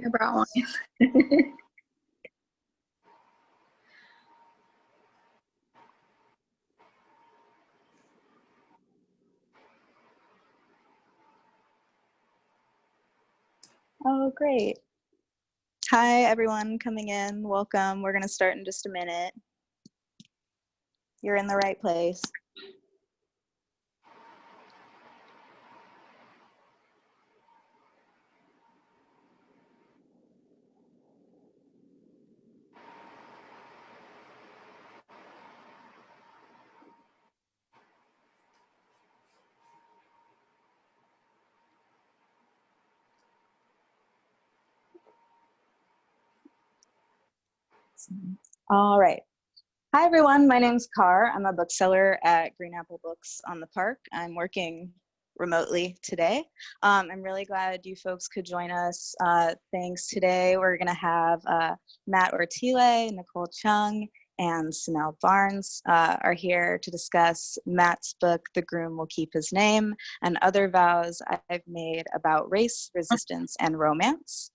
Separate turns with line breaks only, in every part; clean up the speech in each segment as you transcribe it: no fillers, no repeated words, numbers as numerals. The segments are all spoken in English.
I brought one.
Oh, great. Hi, everyone coming in. Welcome. We're going to start in just a minute. You're in the right place. All right. Hi, everyone. My name's Car. I'm a bookseller at Green Apple Books on the Park. I'm working remotely today. I'm really glad you folks could join us. Thanks. Today, we're going to have Matt Ortile, Nicole Chung, and Cinelle Barnes are here to discuss Matt's book, The Groom Will Keep His Name, and other vows I've made about race, resistance, and romance.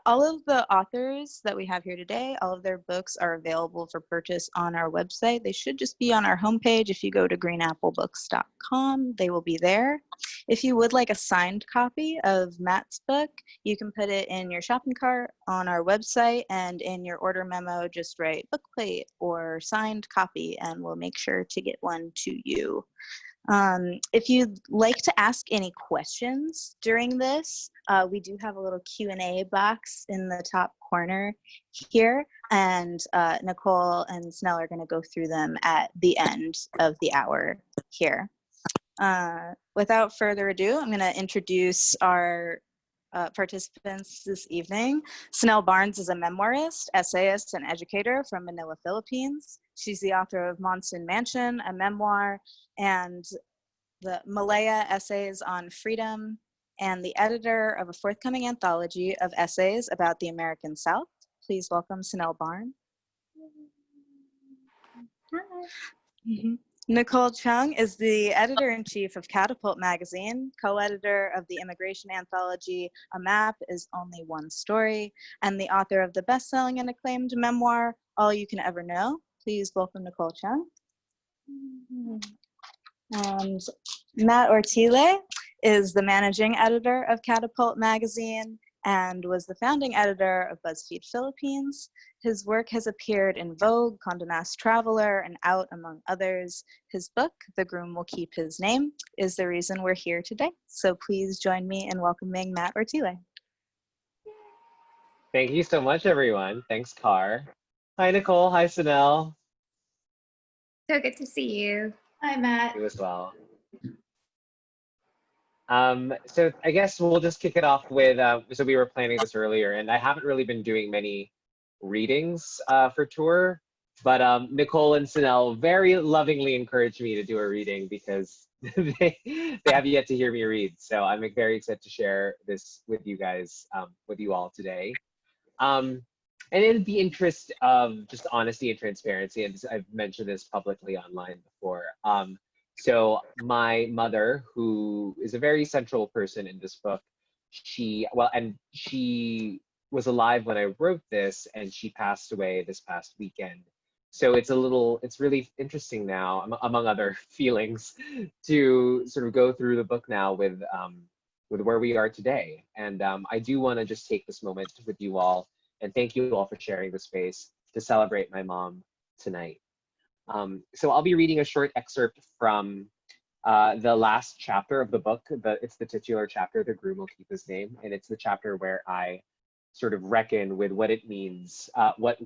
All of the authors that we have here today, all of their books are available for purchase on our website. They should just be on our homepage. If you go to greenapplebooks.com, they will be there. If you would like a signed copy of Matt's book, you can put it in your shopping cart on our website, and in your order memo, just write book plate or signed copy, and we'll make sure to get one to you. If you'd like to ask any questions during this, we do have a little Q&A box in the top corner here, and Nicole and Cinelle are going to go through them at the end of the hour here. Without further ado, I'm going to introduce our participants this evening. Cinelle Barnes is a memoirist, essayist, and educator from Manila, Philippines. She's the author of Monsoon Mansion, a memoir, and the Malaya Essays on Freedom, and the editor of a forthcoming anthology of essays about the American South. Please welcome Cinelle Barnes. Hi. Nicole Chung is the editor-in-chief of Catapult magazine, co-editor of the immigration anthology A Map Is Only One Story, and the author of the best-selling and acclaimed memoir All You Can Ever Know. Please welcome Nicole Chung. And Matt Ortile is the managing editor of Catapult magazine and was the founding editor of BuzzFeed Philippines. His work has appeared in Vogue, Condé Nast Traveler, and Out, among others. His book, The Groom Will Keep His Name, is the reason we're here today. So please join me in welcoming Matt Ortile.
Thank you so much, everyone. Thanks, Car. Hi, Nicole. Hi, Cinelle.
So good to see you.
Hi, Matt.
You as well. So I guess we'll just kick it off with, so we were planning this earlier, and I haven't really been doing many readings for tour, but Nicole and Cinelle very lovingly encouraged me to do a reading because they have yet to hear me read. So I'm very excited to share this with you guys, with you all today. And in the interest of just honesty and transparency, and I've mentioned this publicly online before, so my mother, who is a very central person in this book, she was alive when I wrote this, and she passed away this past weekend. So it's really interesting now, among other feelings, to sort of go through the book now with where we are today. And I do want to just take this moment with you all and thank you all for sharing the space to celebrate my mom tonight. So I'll be reading a short excerpt from the last chapter of the book. It's the titular chapter, The Groom Will Keep His Name, and it's the chapter where I sort of reckon with what it means, what the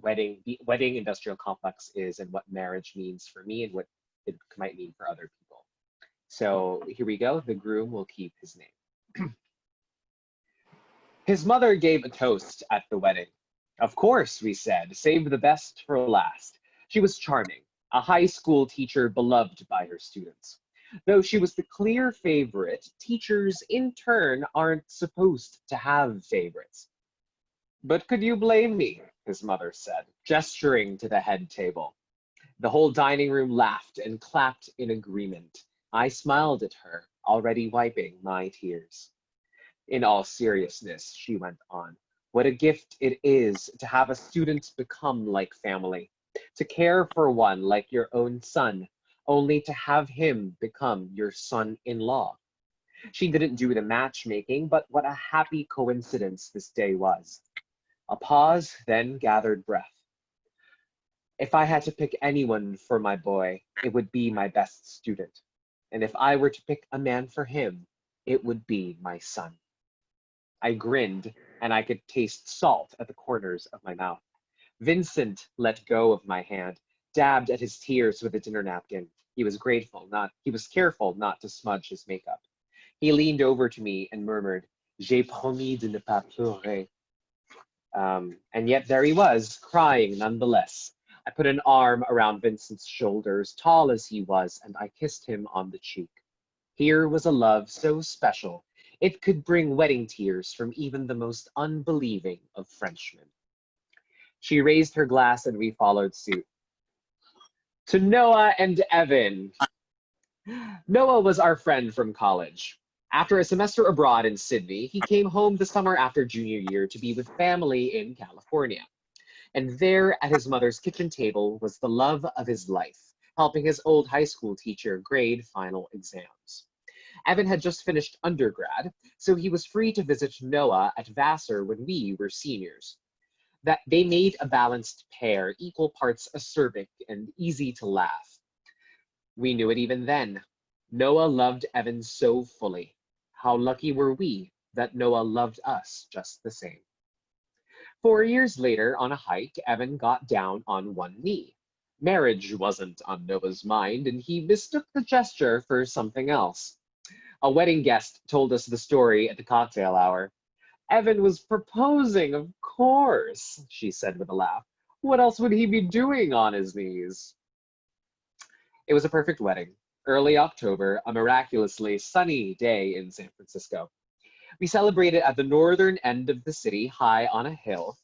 wedding industrial complex is, and what marriage means for me, and what it might mean for other people. So here we go. The groom will keep his name. His mother gave a toast at the wedding. Of course, we said, save the best for last. She was charming, a high school teacher beloved by her students. Though she was the clear favorite, teachers in turn aren't supposed to have favorites. But could you blame me? His mother said, gesturing to the head table. The whole dining room laughed and clapped in agreement. I smiled at her, already wiping my tears. In all seriousness, she went on, What a gift it is to have a student become like family, to care for one like your own son, only to have him become your son-in-law. She didn't do the matchmaking, but what a happy coincidence this day was. A pause, then gathered breath. If I had to pick anyone for my boy, it would be my best student. And if I were to pick a man for him, it would be my son. I grinned, and I could taste salt at the corners of my mouth. Vincent let go of my hand, dabbed at his tears with a dinner napkin. He was careful not to smudge his makeup. He leaned over to me and murmured, "J'ai promis de ne pas pleurer." And yet there he was, crying nonetheless. I put an arm around Vincent's shoulders, tall as he was, and I kissed him on the cheek. Here was a love so special, it could bring wedding tears from even the most unbelieving of Frenchmen. She raised her glass and we followed suit. To Noah and Evan. Noah was our friend from college. After a semester abroad in Sydney, he came home the summer after junior year to be with family in California. And there at his mother's kitchen table was the love of his life, helping his old high school teacher grade final exams. Evan had just finished undergrad, so he was free to visit Noah at Vassar when we were seniors. That they made a balanced pair, equal parts acerbic and easy to laugh. We knew it even then. Noah loved Evan so fully. How lucky were we that Noah loved us just the same. 4 years later, on a hike, Evan got down on one knee. Marriage wasn't on Noah's mind, and he mistook the gesture for something else. A wedding guest told us the story at the cocktail hour. "Evan was proposing, of course," she said with a laugh. "What else would he be doing on his knees?" It was a perfect wedding. Early October, a miraculously sunny day in San Francisco. We celebrated at the northern end of the city, high on a hill.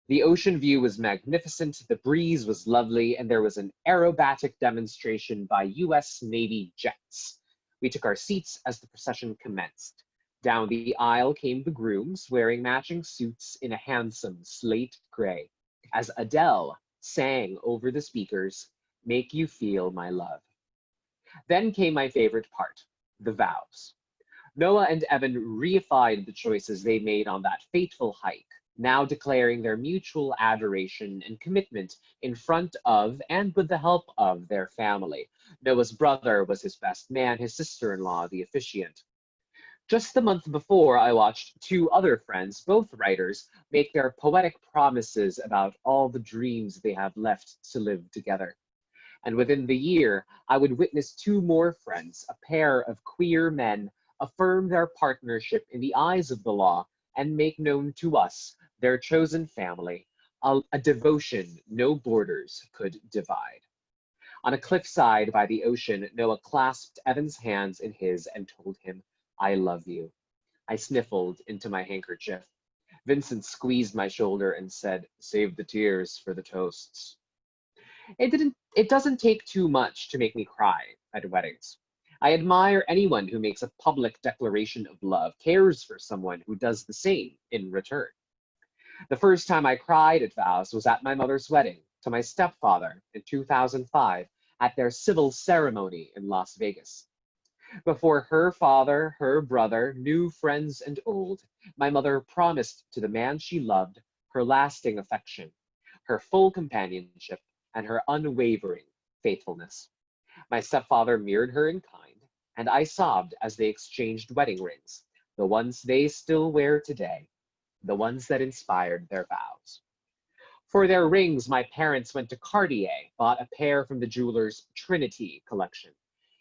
The ocean view was magnificent, the breeze was lovely, and there was an aerobatic demonstration by US Navy jets. We took our seats as the procession commenced. Down the aisle came the grooms, wearing matching suits in a handsome slate gray, as Adele sang over the speakers, "Make You Feel My Love." Then came my favorite part, the vows. Noah and Evan reified the choices they made on that fateful hike, now declaring their mutual adoration and commitment in front of and with the help of their family. Noah's brother was his best man, his sister-in-law the officiant. Just the month before, I watched two other friends, both writers, make their poetic promises about all the dreams they have left to live together. And within the year, I would witness two more friends, a pair of queer men, affirm their partnership in the eyes of the law and make known to us, their chosen family, a devotion no borders could divide. On a cliffside by the ocean, Noah clasped Evan's hands in his and told him, "I love you." I sniffled into my handkerchief. Vincent squeezed my shoulder and said, "Save the tears for the toasts." It doesn't take too much to make me cry at weddings. I admire anyone who makes a public declaration of love, cares for someone who does the same in return. The first time I cried at Vows was at my mother's wedding to my stepfather in 2005 at their civil ceremony in Las Vegas. Before her father, her brother, new friends and old, my mother promised to the man she loved her lasting affection, her full companionship, and her unwavering faithfulness. My stepfather mirrored her in kind, and I sobbed as they exchanged wedding rings, the ones they still wear today, the ones that inspired their vows. For their rings, my parents went to Cartier, bought a pair from the jeweler's Trinity collection.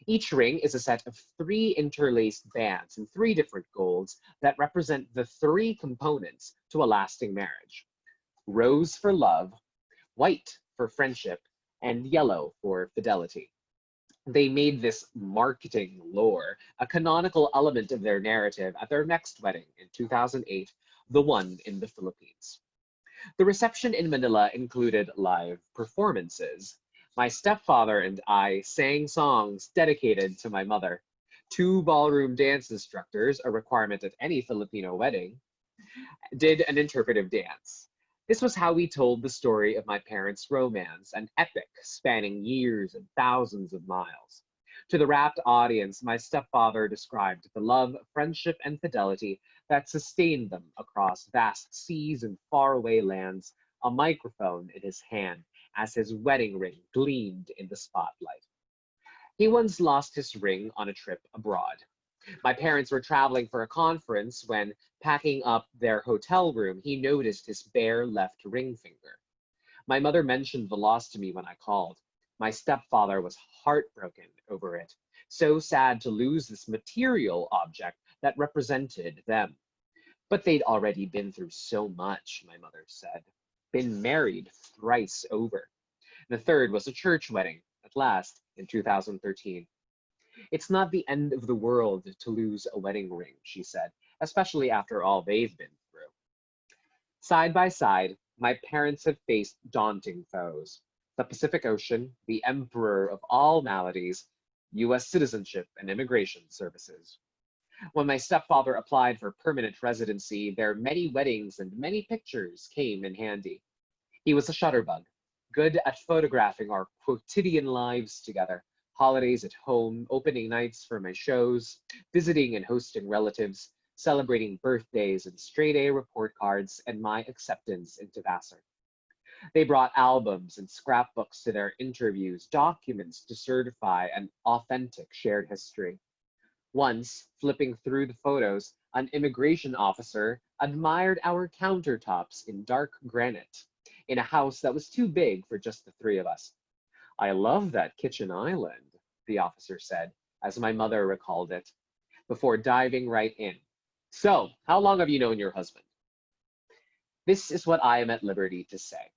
Each ring is a set of 3 interlaced bands in 3 different golds that represent the 3 components to a lasting marriage. Rose for love, white for friendship, and yellow for fidelity. They made this marketing lore a canonical element of their narrative at their next wedding in 2008, the one in the Philippines. The reception in Manila included live performances. My stepfather and I sang songs dedicated to my mother. 2 ballroom dance instructors, a requirement at any Filipino wedding. did an interpretive dance. This was how we told the story of my parents' romance, an epic spanning years and thousands of miles. To the rapt audience, my stepfather described the love, friendship, and fidelity that sustained them across vast seas and faraway lands, a microphone in his hand as his wedding ring gleamed in the spotlight. He once lost his ring on a trip abroad. My parents were traveling for a conference when, packing up their hotel room, he noticed his bare left ring finger. My mother mentioned the loss to me when I called. My stepfather was heartbroken over it, so sad to lose this material object that represented them. But they'd already been through so much, my mother said. Been married thrice over. The third was a church wedding, at last, in 2013. It's not the end of the world to lose a wedding ring, she said, especially after all they've been through. Side by side, my parents have faced daunting foes. The Pacific Ocean, the emperor of all maladies, US citizenship and immigration services. When my stepfather applied for permanent residency, their many weddings and many pictures came in handy. He was a shutterbug, good at photographing our quotidian lives together, holidays at home, opening nights for my shows, visiting and hosting relatives, celebrating birthdays and straight A report cards, and my acceptance into Vassar. They brought albums and scrapbooks to their interviews, documents to certify an authentic shared history. Once, flipping through the photos, an immigration officer admired our countertops in dark granite in a house that was too big for just the three of us. I love that kitchen island, the officer said, as my mother recalled it, before diving right in. So, how long have you known your husband? This is what I am at liberty to say.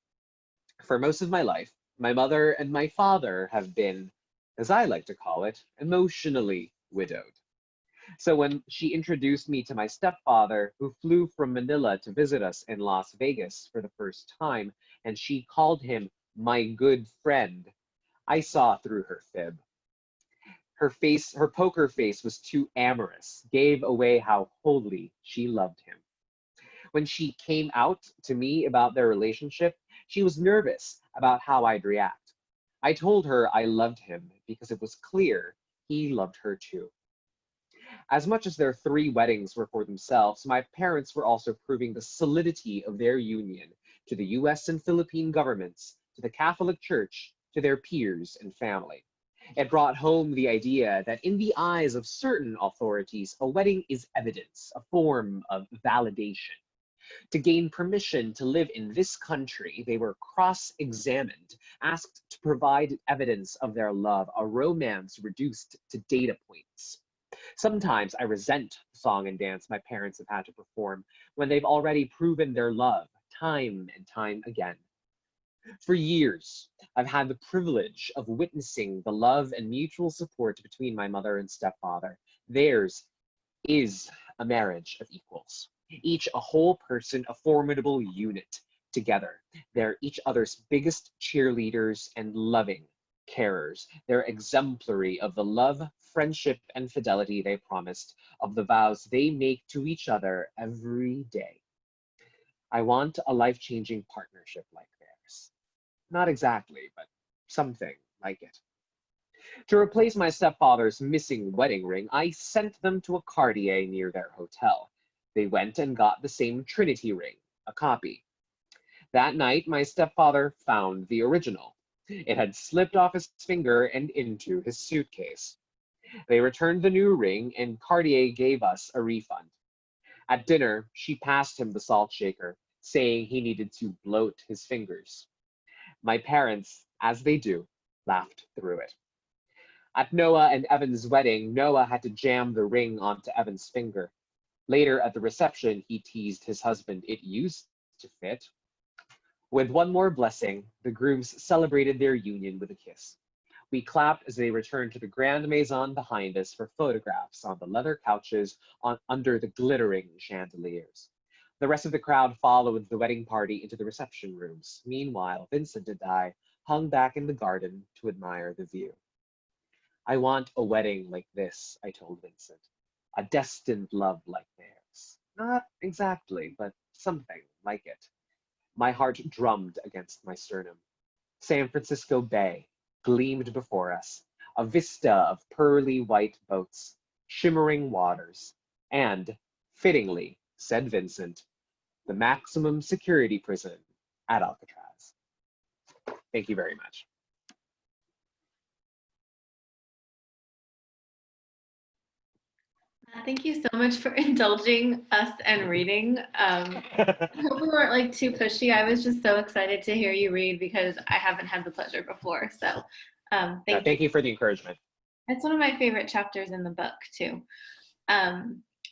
For most of my life, my mother and my father have been, as I like to call it, emotionally widowed. So when she introduced me to my stepfather, who flew from Manila to visit us in Las Vegas for the first time, and she called him my good friend, I saw through her fib. Her face, her poker face was too amorous, gave away how wholly she loved him. When she came out to me about their relationship, she was nervous about how I'd react. I told her I loved him because it was clear he loved her too. As much as their three weddings were for themselves, my parents were also proving the solidity of their union to the US and Philippine governments, to the Catholic Church, to their peers and family. It brought home the idea that in the eyes of certain authorities, a wedding is evidence, a form of validation. To gain permission to live in this country, they were cross-examined, asked to provide evidence of their love, a romance reduced to data points. Sometimes I resent the song and dance my parents have had to perform when they've already proven their love time and time again. For years, I've had the privilege of witnessing the love and mutual support between my mother and stepfather. Theirs is a marriage of equals, each a whole person, a formidable unit together. They're each other's biggest cheerleaders and loving carers. They're exemplary of the love, friendship, and fidelity they promised, of the vows they make to each other every day. I want a life-changing partnership like theirs. Not exactly, but something like it. To replace my stepfather's missing wedding ring, I sent them to a Cartier near their hotel. They went and got the same Trinity ring, a copy. That night, my stepfather found the original. It had slipped off his finger and into his suitcase. They returned the new ring, and Cartier gave us a refund. At dinner, she passed him the salt shaker, saying he needed to bloat his fingers. My parents, as they do, laughed through it. At Noah and Evan's wedding, Noah had to jam the ring onto Evan's finger. Later at the reception, he teased his husband, "It used to fit." With one more blessing, the grooms celebrated their union with a kiss. We clapped as they returned to the grand maison behind us for photographs on the leather couches under the glittering chandeliers. The rest of the crowd followed the wedding party into the reception rooms. Meanwhile, Vincent and I hung back in the garden to admire the view. I want a wedding like this, I told Vincent. A destined love like theirs. Not exactly, but something like it. My heart drummed against my sternum. San Francisco Bay gleamed before us, a vista of pearly white boats, shimmering waters, and, fittingly, said Vincent, the maximum security prison at Alcatraz. Thank you very much.
Thank you so much for indulging us and reading. I hope we weren't like too pushy. I was just so excited to hear you read because I haven't had the pleasure before. So
Thank you for the encouragement.
It's one of my favorite chapters in the book too.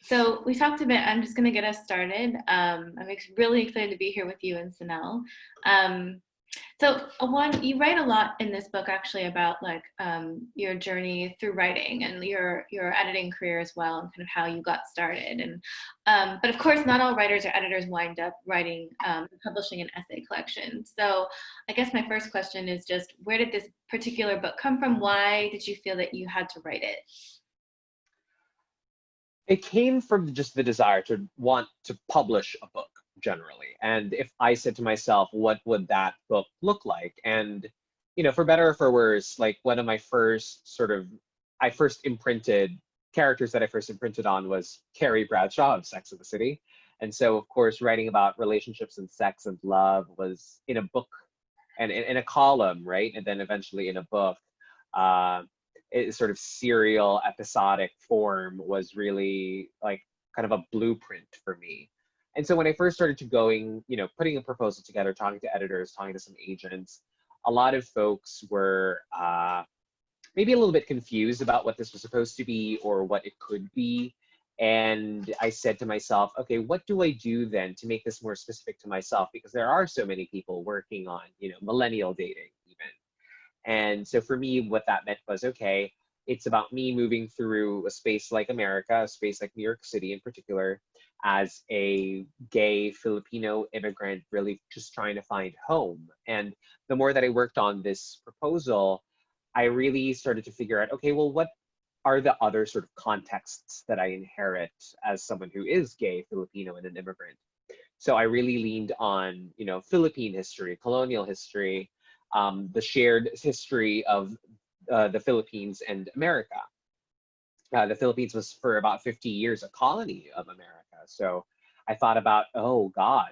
So we talked a bit. I'm just going to get us started. I'm really excited to be here with you and Cinelle. So you write a lot in this book actually about like your journey through writing and your editing career as well, and kind of how you got started. And but of course, not all writers or editors wind up writing publishing an essay collection. So I guess my first question is just, where did this particular book come from? Why did you feel that you had to write it?
It came from just the desire to want to publish a book generally. And if I said to myself, what would that book look like? And, you know, for better or for worse, like one of my first characters that I first imprinted on was Carrie Bradshaw of Sex and the City. And so, of course, writing about relationships and sex and love was in a book and in a column, right? And then eventually in a book. Sort of serial episodic form was really like kind of a blueprint for me. And so when I first started to going, you know, putting a proposal together, talking to editors, talking to some agents, a lot of folks were maybe a little bit confused about what this was supposed to be or what it could be. And I said to myself, okay, what do I do then to make this more specific to myself? Because there are so many people working on, you know, millennial dating even. And so for me, what that meant was, okay, it's about me moving through a space like America, a space like New York City in particular, as a gay Filipino immigrant, really just trying to find home. And the more that I worked on this proposal, I really started to figure out, okay, well, what are the other sort of contexts that I inherit as someone who is gay, Filipino, and an immigrant? So I really leaned on, you know, Philippine history, colonial history, the shared history of the Philippines and America. The Philippines was for about 50 years a colony of America. So I thought about, oh God,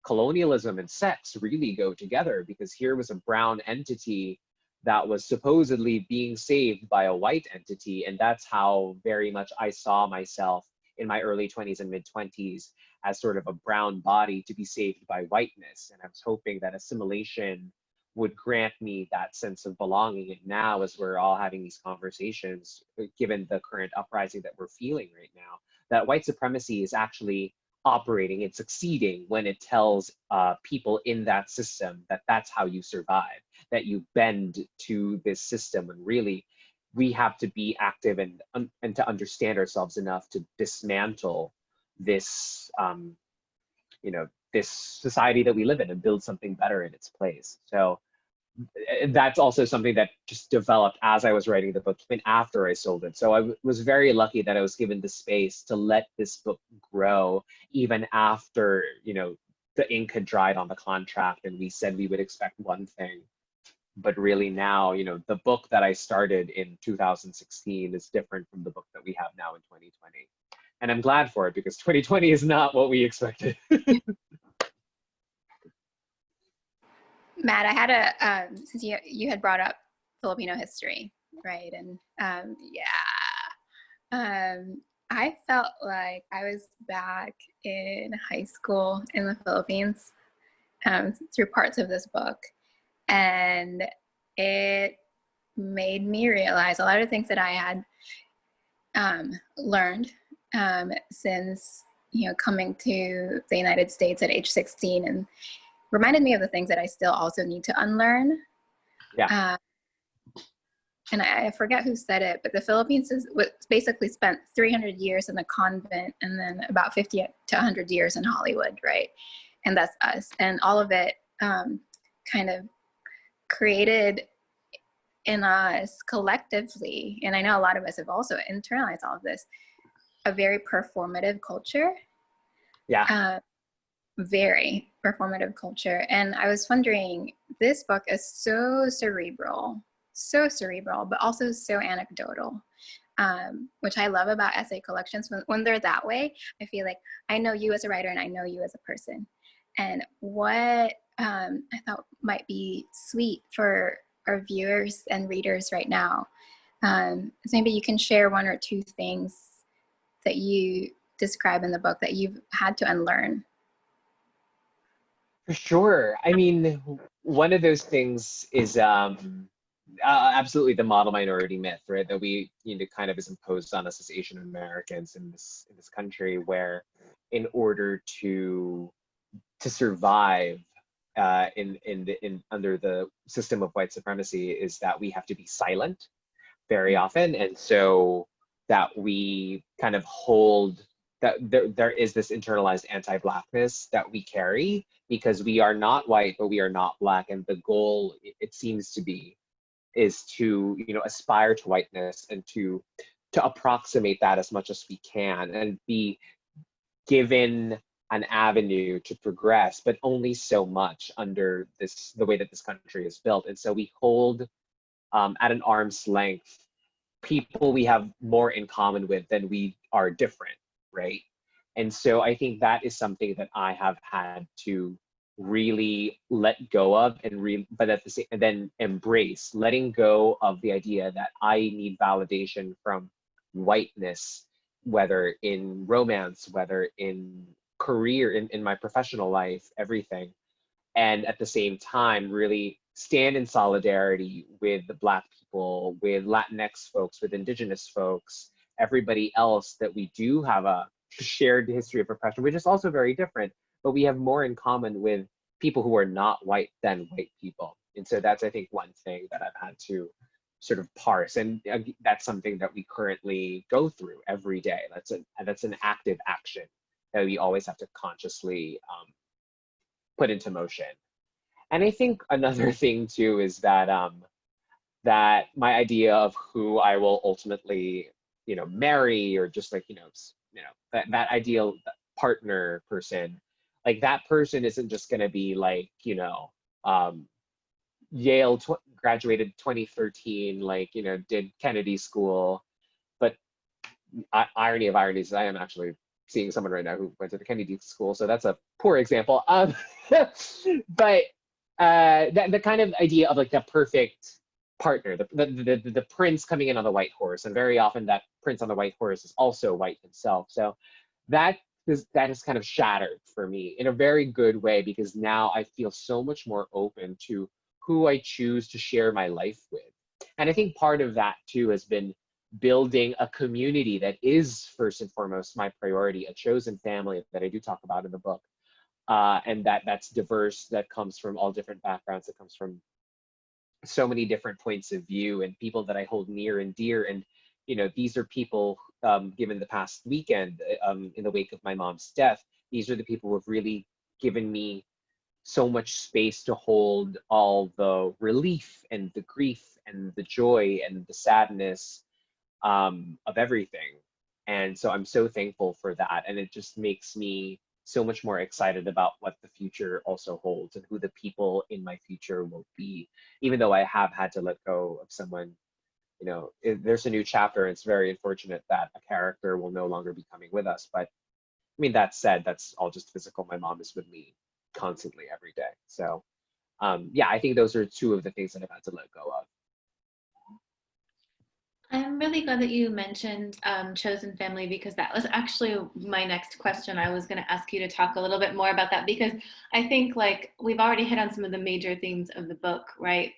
colonialism and sex really go together, because here was a brown entity that was supposedly being saved by a white entity. And that's how very much I saw myself in my early 20s and mid 20s, as sort of a brown body to be saved by whiteness. And I was hoping that assimilation would grant me that sense of belonging. And now, as we're all having these conversations, given the current uprising that we're feeling right now, that white supremacy is actually operating and succeeding when it tells people in that system that that's how you survive, that you bend to this system. And really, we have to be active and to understand ourselves enough to dismantle this, you know, this society that we live in and build something better in its place. So that's also something that just developed as I was writing the book, even after I sold it. So I was very lucky that I was given the space to let this book grow, even after, you know, the ink had dried on the contract and we said we would expect one thing. But really now, you know, the book that I started in 2016 is different from the book that we have now in 2020. And I'm glad for it, because 2020 is not what we expected.
Matt, I had a, since you had brought up Filipino history, right? And I felt like I was back in high school in the Philippines through parts of this book. And it made me realize a lot of things that I had learned since, you know, coming to the United States at age 16, and reminded me of the things that I still also need to unlearn.
Yeah.
And I forget who said it, but the Philippines was basically spent 300 years in the convent and then about 50 to 100 years in Hollywood, right? And that's us. And all of it kind of created in us collectively, and I know a lot of us have also internalized all of this, a very performative culture
Yeah.
Very performative culture. And I was wondering, this book is so cerebral, but also so anecdotal, which I love about essay collections. When they're that way, I feel like I know you as a writer and I know you as a person. And what I thought might be sweet for our viewers and readers right now is maybe you can share one or two things that you describe in the book that you've had to unlearn.
For sure. I mean, one of those things is absolutely the model minority myth, right? That we, kind of is imposed on us as Asian Americans in this country, where in order to survive in under the system of white supremacy, is that we have to be silent very often, and so that we kind of hold that there is this internalized anti-blackness that we carry because we are not white, but we are not black, and the goal, it seems to be, is to aspire to whiteness and to approximate that as much as we can and be given an avenue to progress, but only so much under the way that this country is built. And so we hold at an arm's length people we have more in common with than we are different, right? And so I think that is something that I have had to really let go of but at the same, and then embrace letting go of the idea that I need validation from whiteness, whether in romance, whether in career, in my professional life, everything. And at the same time, really stand in solidarity with the Black people, with Latinx folks, with Indigenous folks, everybody else, that we do have a shared history of oppression, which is also very different, but we have more in common with people who are not white than white people. And so that's, I think, one thing that I've had to sort of parse. And that's something that we currently go through every day. That's an active action that we always have to consciously put into motion. And I think another thing too is that that my idea of who I will ultimately, marry, or just like, that ideal partner person, like that person isn't just going to be like, Yale graduated 2013, like, did Kennedy School. But irony of ironies, I am actually seeing someone right now who went to the Kennedy School, so that's a poor example. But the kind of idea of like the perfect partner, the prince coming in on the white horse, and very often that prince on the white horse is also white himself. So that is kind of shattered for me in a very good way, because now I feel so much more open to who I choose to share my life with. And I think part of that too has been building a community that is first and foremost my priority, a chosen family that I do talk about in the book, and that's diverse, that comes from all different backgrounds, that comes from so many different points of view, and people that I hold near and dear. And these are people, given the past weekend, in the wake of my mom's death, these are the people who have really given me so much space to hold all the relief and the grief and the joy and the sadness of everything. And so I'm so thankful for that. And it just makes me so much more excited about what the future also holds and who the people in my future will be, even though I have had to let go of someone. There's a new chapter, and it's very unfortunate that a character will no longer be coming with us. But I mean, that said, that's all just physical. My mom is with me constantly every day. So yeah, I think those are two of the things that I've had to let go of.
I'm really glad that you mentioned chosen family, because that was actually my next question. I was going to ask you to talk a little bit more about that, because I think like we've already hit on some of the major themes of the book, right?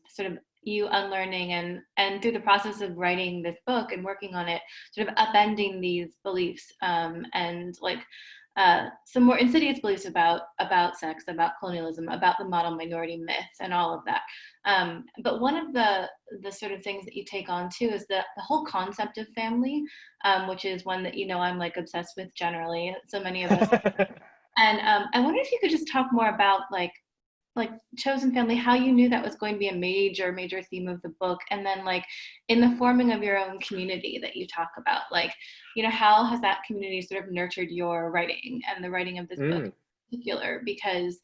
Sort of you unlearning and through the process of writing this book and working on it, sort of upending these beliefs and like some more insidious beliefs about sex, about colonialism, about the model minority myth, and all of that. But one of the sort of things that you take on too is the whole concept of family, which is one that I'm like obsessed with generally. So many of us. And I wonder if you could just talk more about like like chosen family, how you knew that was going to be a major theme of the book, and then like in the forming of your own community that you talk about, like, you know, how has that community sort of nurtured your writing and the writing of this book in particular? Because,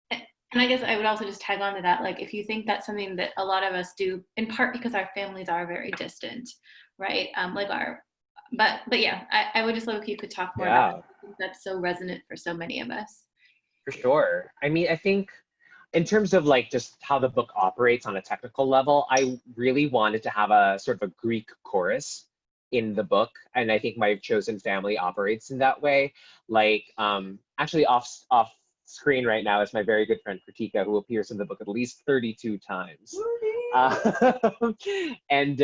and I guess I would also just tag on to that, like if you think that's something that a lot of us do, in part because our families are very distant, right? But yeah, I would just love if you could talk more about that. That's so resonant for so many of us.
For sure. I mean, I think in terms of like just how the book operates on a technical level, I really wanted to have a sort of a Greek chorus in the book, and I think my chosen family operates in that way. Like, actually off screen right now is my very good friend Kritika, who appears in the book at least 32 times. And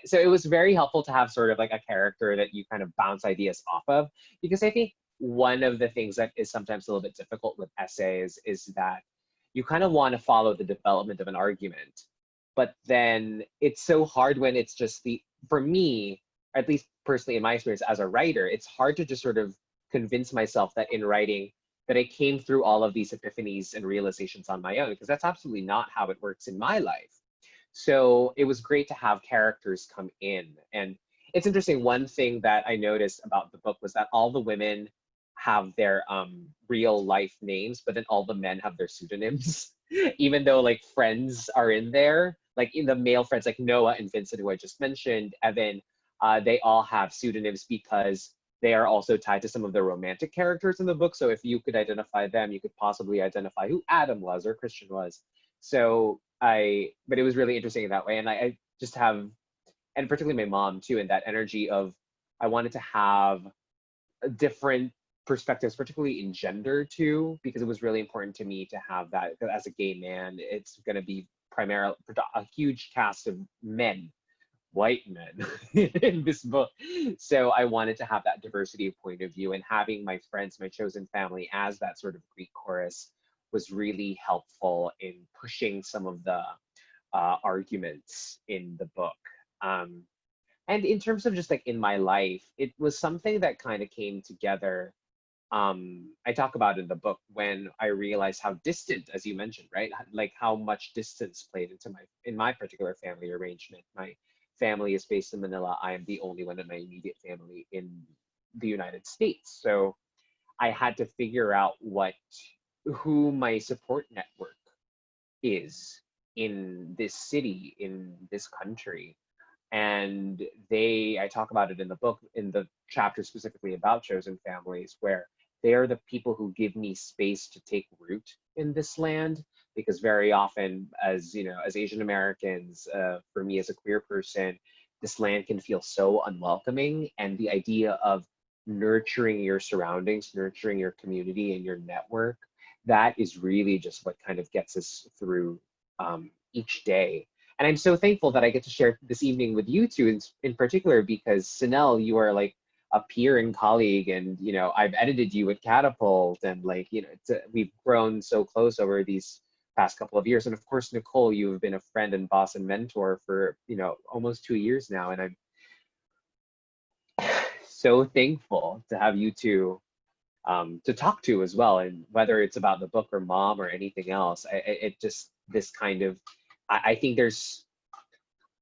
so it was very helpful to have sort of like a character that you kind of bounce ideas off of, because I think one of the things that is sometimes a little bit difficult with essays is that you kind of want to follow the development of an argument, but then it's so hard when it's just for me, at least personally in my experience as a writer, it's hard to just sort of convince myself that in writing that I came through all of these epiphanies and realizations on my own, because that's absolutely not how it works in my life. So it was great to have characters come in. And it's interesting, one thing that I noticed about the book was that all the women have their real life names, but then all the men have their pseudonyms. Even though like friends are in there, like in the male friends, like Noah and Vincent, who I just mentioned, Evan, they all have pseudonyms because they are also tied to some of the romantic characters in the book. So if you could identify them, you could possibly identify who Adam was or Christian was. So but it was really interesting in that way. And I just have, and particularly my mom too, and that energy of, I wanted to have different perspectives, particularly in gender too, because it was really important to me to have that. As a gay man, it's going to be primarily a huge cast of men, white men in this book. So I wanted to have that diversity of point of view, and having my friends, my chosen family, as that sort of Greek chorus was really helpful in pushing some of the arguments in the book. And in terms of just like in my life, it was something that kind of came together. I talk about in the book when I realized how distant, as you mentioned, right? Like how much distance played into in my particular family arrangement. My family is based in Manila. I am the only one in my immediate family in the United States. So I had to figure out who my support network is in this city, in this country. And I talk about it in the book, in the chapter specifically about chosen families, where they are the people who give me space to take root in this land. Because very often, as you know, as Asian Americans, for me as a queer person, this land can feel so unwelcoming. And the idea of nurturing your surroundings, nurturing your community and your network, that is really just what kind of gets us through each day. And I'm so thankful that I get to share this evening with you two in particular, because Cinelle, you are like a peer and colleague, and you know, I've edited you at Catapult, and like, you know, we've grown so close over these past couple of years. And of course, Nicole, you have been a friend and boss and mentor for, you know, almost 2 years now. And I'm so thankful to have you two to talk to as well. And whether it's about the book or mom or anything else, it just, this kind of, I think there's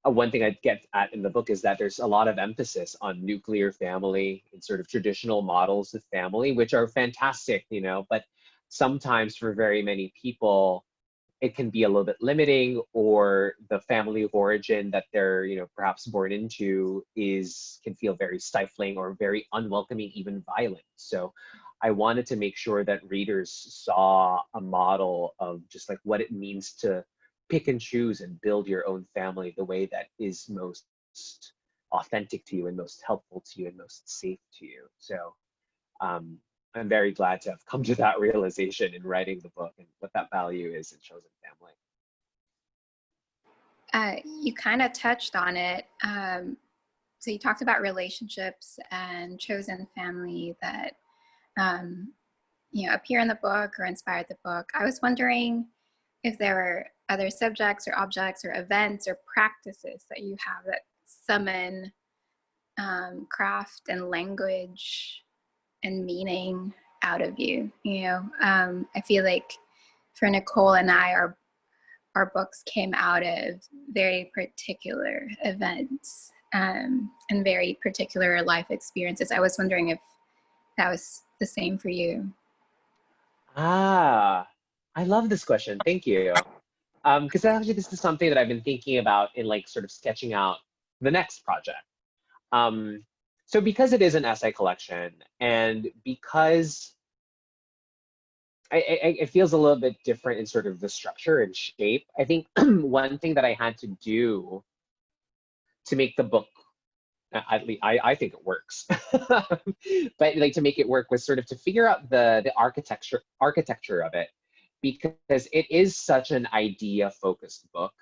one thing I get at in the book is that there's a lot of emphasis on nuclear family and sort of traditional models of family, which are fantastic, you know, but sometimes for very many people, it can be a little bit limiting, or the family of origin that they're, you know, perhaps born into can feel very stifling or very unwelcoming, even violent. So I wanted to make sure that readers saw a model of just like what it means to pick and choose and build your own family the way that is most authentic to you and most helpful to you and most safe to you. So I'm very glad to have come to that realization in writing the book and what that value is in chosen family.
You kind of touched on it. So you talked about relationships and chosen family that you know, appear in the book or inspired the book. I was wondering if there were other subjects or objects or events or practices that you have that summon craft and language and meaning out of you. You know, I feel like for Nicole and I, our books came out of very particular events and very particular life experiences. I was wondering if that was the same for you.
Ah, I love this question. Thank you. Because actually this is something that I've been thinking about in like sort of sketching out the next project. So because it is an essay collection and because it feels a little bit different in sort of the structure and shape, I think one thing that I had to do to make the book, at least I think it works, but like to make it work was sort of to figure out the architecture of it, because it is such an idea focused book.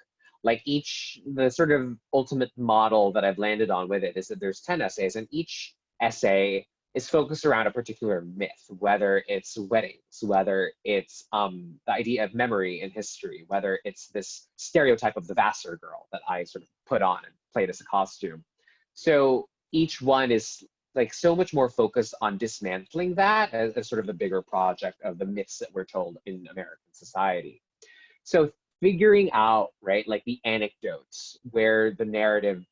Like the sort of ultimate model that I've landed on with it is that there's 10 essays and each essay is focused around a particular myth, whether it's weddings, whether it's the idea of memory and history, whether it's this stereotype of the Vassar girl that I sort of put on and played as a costume. So each one is like so much more focused on dismantling that as sort of the bigger project of the myths that we're told in American society. So figuring out, right, like the anecdotes, where the narrative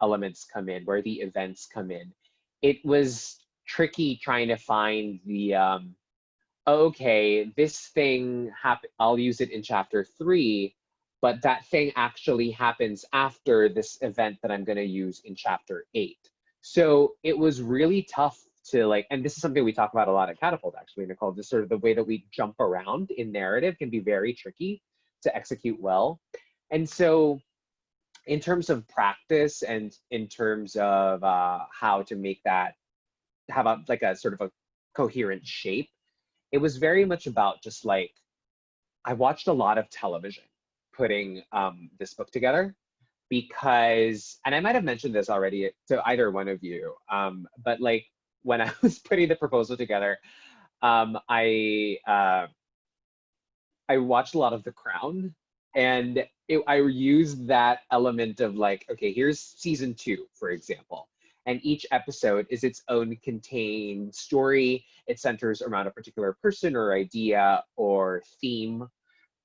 elements come in, where the events come in, it was tricky trying to find the, okay, this thing happened, I'll use it in chapter 3, but that thing actually happens after this event that I'm going to use in chapter 8. So it was really tough to like, and this is something we talk about a lot at Catapult actually, Nicole, just sort of the way that we jump around in narrative can be very tricky to execute well. And so in terms of practice and in terms of how to make that have a sort of a coherent shape, it was very much about just like, I watched a lot of television putting this book together because, and I might have mentioned this already to either one of you, but like when I was putting the proposal together, I watched a lot of The Crown, and I used that element of like, okay, here's season 2, for example, and each episode is its own contained story. It centers around a particular person or idea or theme.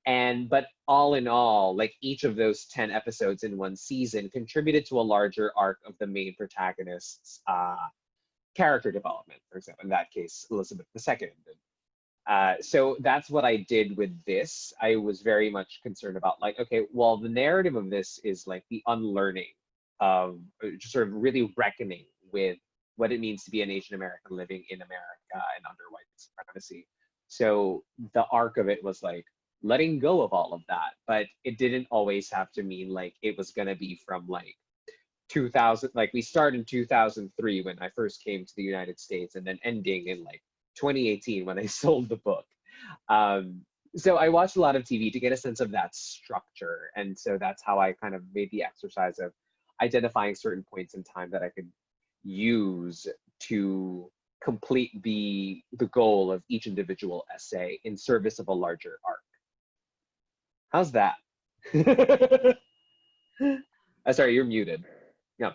But all in all, like each of those 10 episodes in one season contributed to a larger arc of the main protagonist's character development, for example, in that case, Elizabeth II. So that's what I did with this. I was very much concerned about like, okay, well, the narrative of this is like the unlearning of just sort of really reckoning with what it means to be an Asian American living in America and under white supremacy. So the arc of it was like letting go of all of that, but it didn't always have to mean like it was going to be from like 2000, like we started in 2003 when I first came to the United States and then ending in like 2018 when I sold the book. So I watched a lot of TV to get a sense of that structure. And so that's how I kind of made the exercise of identifying certain points in time that I could use to complete the goal of each individual essay in service of a larger arc. How's that? Sorry, you're muted. No.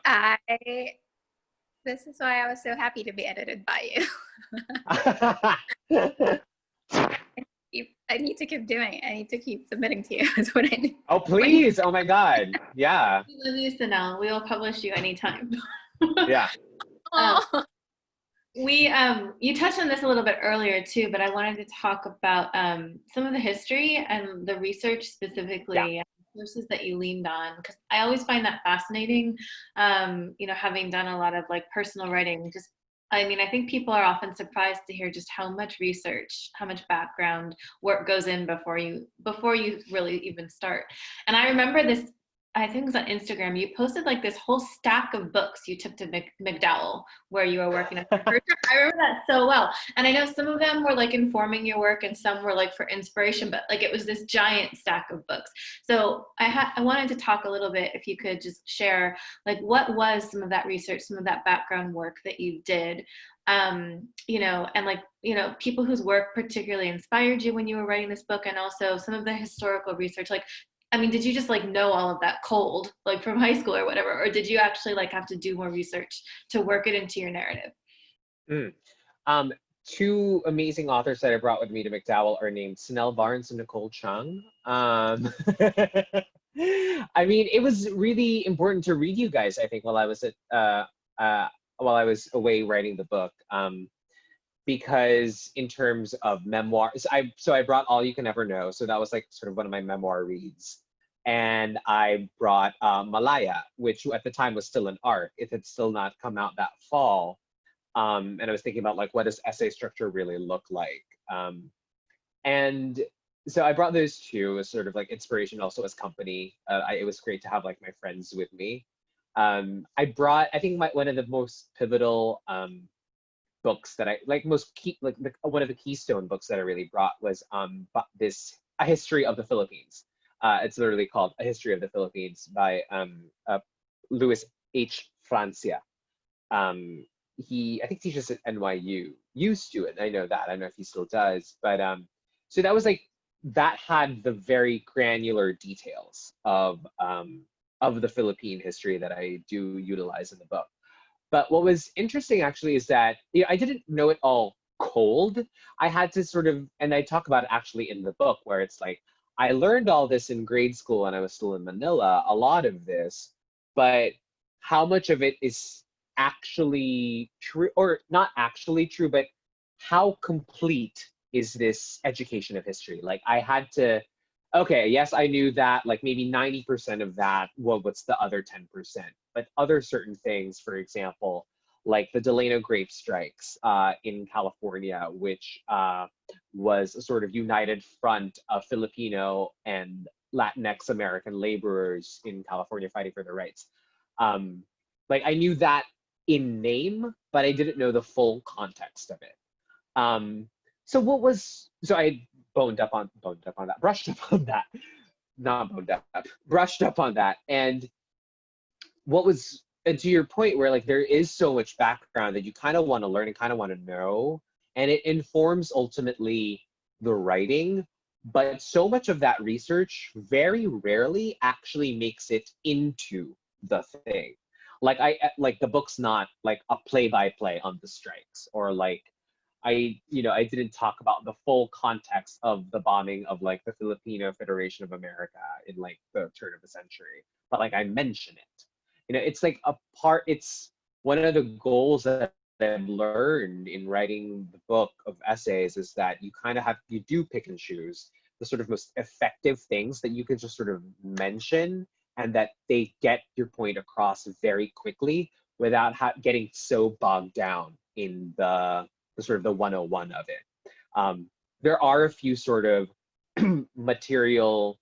This is why I was so happy to be edited by you. I need to keep doing it. I need to keep submitting to you. That's what I need.
Oh, please. Oh my God. Yeah.
We love you, Cinelle. We will publish you anytime.
Yeah.
You touched on this a little bit earlier too, but I wanted to talk about some of the history and the research specifically.
Yeah.
Sources that you leaned on, because I always find that fascinating. Having done a lot of like personal writing, I think people are often surprised to hear just how much research, how much background work goes in before you really even start. And I remember this, I think it was on Instagram, you posted like this whole stack of books you took to McDowell where you were working at the first time. I remember that so well. And I know some of them were like informing your work and some were like for inspiration, but like it was this giant stack of books. So I wanted to talk a little bit, if you could just share like what was some of that research, some of that background work that you did, and like, people whose work particularly inspired you when you were writing this book, and also some of the historical research. Like, did you just like know all of that cold, like from high school or whatever, or did you actually like have to do more research to work it into your narrative?
two amazing authors that I brought with me to McDowell are named Cinelle Barnes and Nicole Chung. I mean, it was really important to read you guys, I think, while I was away writing the book. Because in terms of memoirs, I brought All You Can Ever Know. So that was like sort of one of my memoir reads. And I brought Malaya, which at the time was still an art. It had still not come out that fall. And I was thinking about like, what does essay structure really look like? And so I brought those two as sort of like inspiration, also as company. It was great to have like my friends with me. I brought, I think one of the most pivotal books that I like one of the keystone books that I really brought was A History of the Philippines. It's literally called A History of the Philippines by Louis H. Francia. He, I think, teaches at NYU, used to, and I know that. I don't know if he still does, but so that was like, that had the very granular details of the Philippine history that I do utilize in the book. But what was interesting actually is that, you know, I didn't know it all cold. I had to sort of, and I talk about it actually in the book, where it's like, I learned all this in grade school and I was still in Manila, a lot of this, but how much of it is actually true, or not actually true, but how complete is this education of history? Like I had to, okay, yes, I knew that, like maybe 90% of that, well, what's the other 10%? But other certain things, for example, like the Delano grape strikes in California, which was a sort of united front of Filipino and Latinx American laborers in California fighting for their rights. Like I knew that in name, but I didn't know the full context of it. So I brushed up on that, not boned up, brushed up on that. And and to your point where like there is so much background that you kind of want to learn and kind of want to know, and it informs ultimately the writing, but so much of that research very rarely actually makes it into the thing. Like the book's not like a play-by-play on the strikes, or like I didn't talk about the full context of the bombing of like the Filipino Federation of America in like the turn of the century, but like I mention it. You know, it's like it's one of the goals that I've learned in writing the book of essays is that you do pick and choose the sort of most effective things that you can just sort of mention, and that they get your point across very quickly without getting so bogged down in the sort of the 101 of it. There are a few sort of material,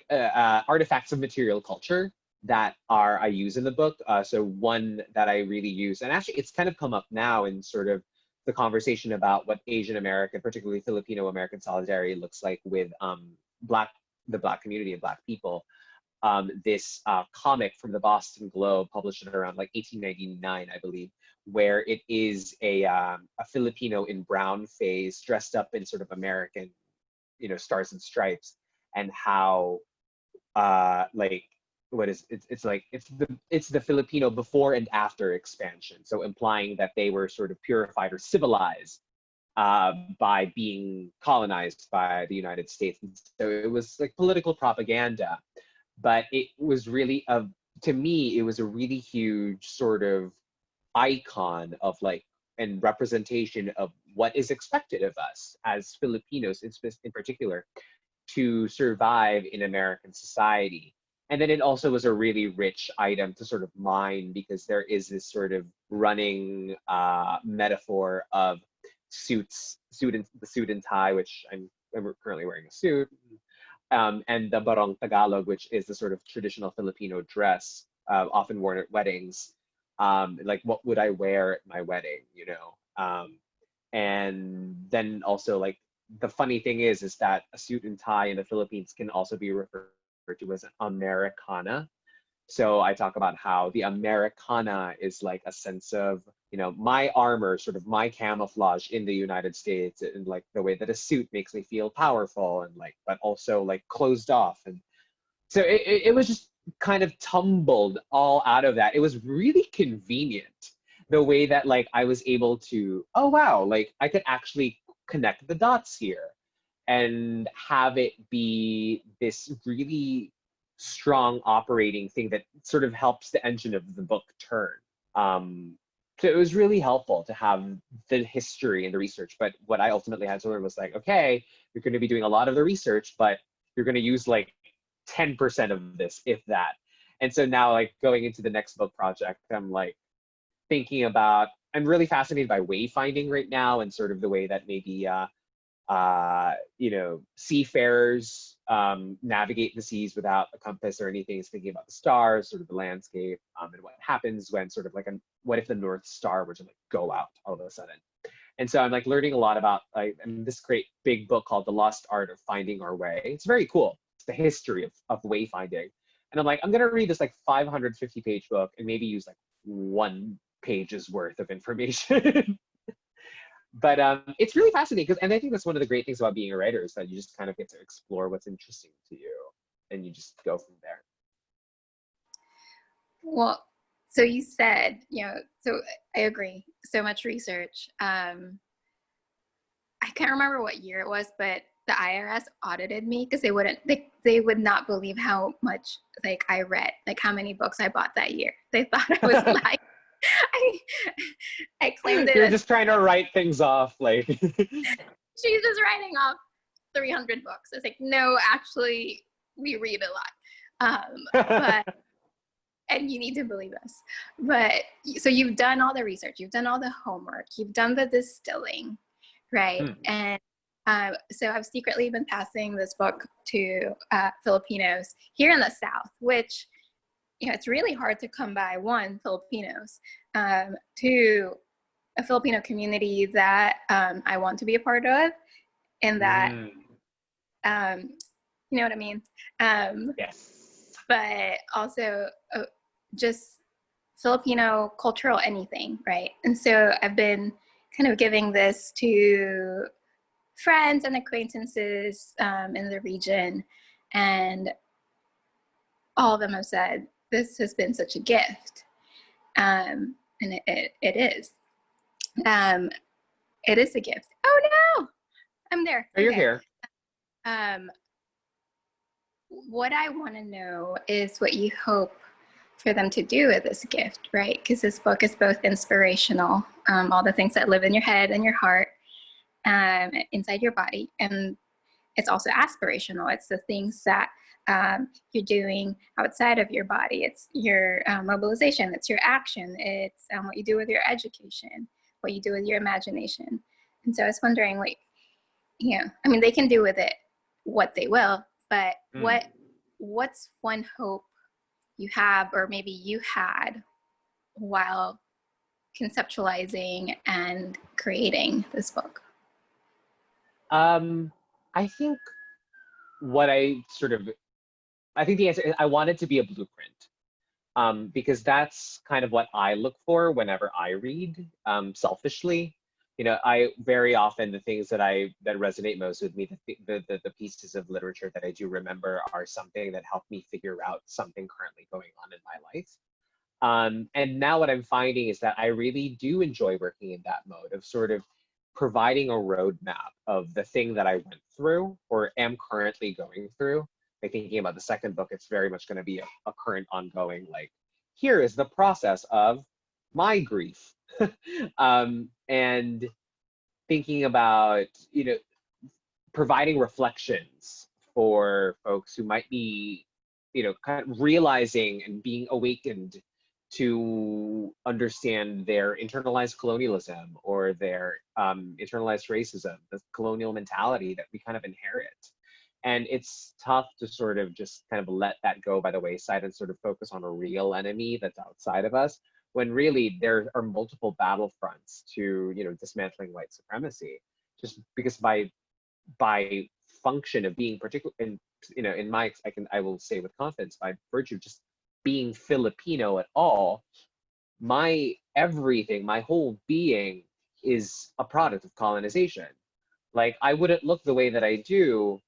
artifacts of material culture that I use in the book. So one that I really use, and actually it's kind of come up now in sort of the conversation about what Asian American, particularly Filipino American solidarity looks like with the Black community and Black people. This comic from the Boston Globe, published in around like 1899, I believe, where it is a Filipino in brown face dressed up in sort of American, stars and stripes, and how it's the Filipino before and after expansion, so implying that they were sort of purified or civilized by being colonized by the United States. And so it was like political propaganda, but it was really to me, it was a really huge sort of icon of like, and representation of what is expected of us as Filipinos in particular to survive in American society. And then it also was a really rich item to sort of mine, because there is this sort of running metaphor of the suit and tie, which I'm currently wearing a suit, and the barong Tagalog, which is the sort of traditional Filipino dress, often worn at weddings. Like, what would I wear at my wedding, and then also, like, the funny thing is that a suit and tie in the Philippines can also be referred to as an Americana. So I talk about how the Americana is like a sense of, my armor, sort of my camouflage in the United States, and like the way that a suit makes me feel powerful and like, but also like closed off. And so it was just kind of tumbled all out of that. It was really convenient the way that like I was able to, oh wow, like I could actually connect the dots here and have it be this really strong operating thing that sort of helps the engine of the book turn. So it was really helpful to have the history and the research. But what I ultimately had to learn was like, okay, you're going to be doing a lot of the research, but you're going to use like 10% of this, if that. And so now, like going into the next book project, I'm like thinking about, I'm really fascinated by wayfinding right now and sort of the way that maybe you know, seafarers navigate the seas without a compass or anything. Is thinking about the stars, sort of the landscape, and what happens when sort of like, what if the North Star were to like go out all of a sudden? And so I'm like learning a lot about like, I mean, this great big book called The Lost Art of Finding Our Way. It's very cool. It's the history of wayfinding. And I'm like, I'm gonna read this like 550-page book and maybe use like 1 page's worth of information. But it's really fascinating because, and I think that's one of the great things about being a writer is that you just kind of get to explore what's interesting to you, and you just go from there.
Well, so you said, you know, so I agree. So much research. I can't remember what year it was, but the IRS audited me because they would not believe how much like I read, like how many books I bought that year. They thought I was lying. I claimed it.
You're just trying to write things off, like.
She's just writing off 300 books. It's like, no, actually, we read a lot. But and you need to believe us. But so you've done all the research, you've done all the homework, you've done the distilling, right? And so I've secretly been passing this book to Filipinos here in the South, which, you know, it's really hard to come by, one, Filipinos, two, a Filipino community that I want to be a part of, and that, you know what I mean?
Yes.
But also just Filipino cultural anything, right? And so I've been kind of giving this to friends and acquaintances in the region, and all of them have said, this has been such a gift. And it is. It is a gift. Oh no, I'm there.
Oh, you're here.
What I want to know is what you hope for them to do with this gift, right? Because this book is both inspirational, all the things that live in your head and your heart, inside your body, and it's also aspirational. It's the things that you're doing outside of your body. It's your mobilization, it's your action, it's what you do with your education, what you do with your imagination. And so I was wondering, like, you know, I mean, they can do with it what they will, but what's one hope you have, or maybe you had, while conceptualizing and creating this book?
I think I think the answer is I want it to be a blueprint, because that's kind of what I look for whenever I read, selfishly. You know, I very often, the things that resonate most with me, the pieces of literature that I do remember are something that helped me figure out something currently going on in my life. And now what I'm finding is that I really do enjoy working in that mode of sort of providing a roadmap of the thing that I went through or am currently going through. Like thinking about the second book, it's very much going to be a current ongoing, like, here is the process of my grief. And thinking about, you know, providing reflections for folks who might be, you know, kind of realizing and being awakened to understand their internalized colonialism or their internalized racism, the colonial mentality that we kind of inherit. And it's tough to sort of just kind of let that go by the wayside and sort of focus on a real enemy that's outside of us, when really there are multiple battlefronts to, you know, dismantling white supremacy. Just because by function of being particular, and you know, in my, I will say with confidence, by virtue of just being Filipino at all, my everything, my whole being is a product of colonization. Like, I wouldn't look the way that I do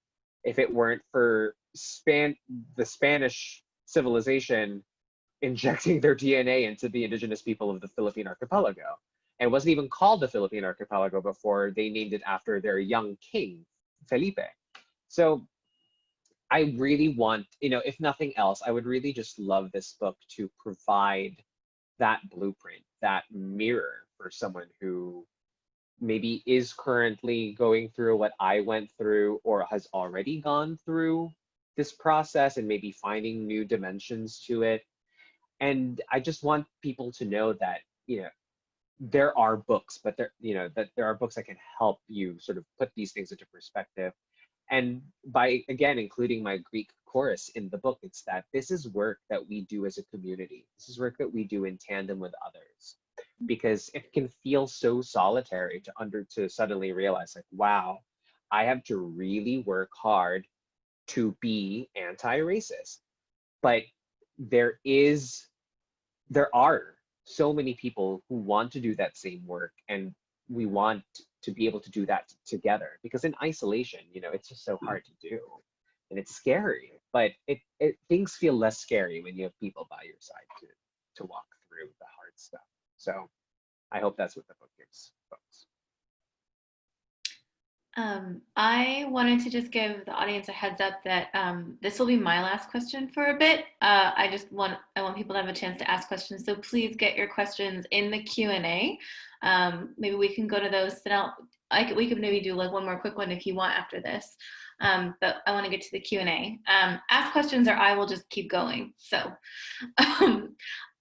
if it weren't for the Spanish civilization injecting their DNA into the indigenous people of the Philippine archipelago. And it wasn't even called the Philippine archipelago before they named it after their young king, Felipe. So I really want, if nothing else, I would really just love this book to provide that blueprint, that mirror for someone who maybe is currently going through what I went through or has already gone through this process and maybe finding new dimensions to it. And I just want people to know that, there are books, but that there are books that can help you sort of put these things into perspective. And by, again, including my Greek chorus in the book, it's that this is work that we do as a community. This is work that we do in tandem with others, because it can feel so solitary to suddenly realize, like, wow, I have to really work hard to be anti-racist. But there are so many people who want to do that same work, and we want to be able to do that together, because in isolation, it's just so hard to do, and it's scary. But things feel less scary when you have people by your side to walk through the hard stuff. So I hope that's what the book gives folks.
I wanted to just give the audience a heads up that this will be my last question for a bit. I want people to have a chance to ask questions, so please get your questions in the Q&A. Maybe we can go to those. We could maybe do like one more quick one if you want after this. But I want to get to the Q&A. Ask questions or I will just keep going. So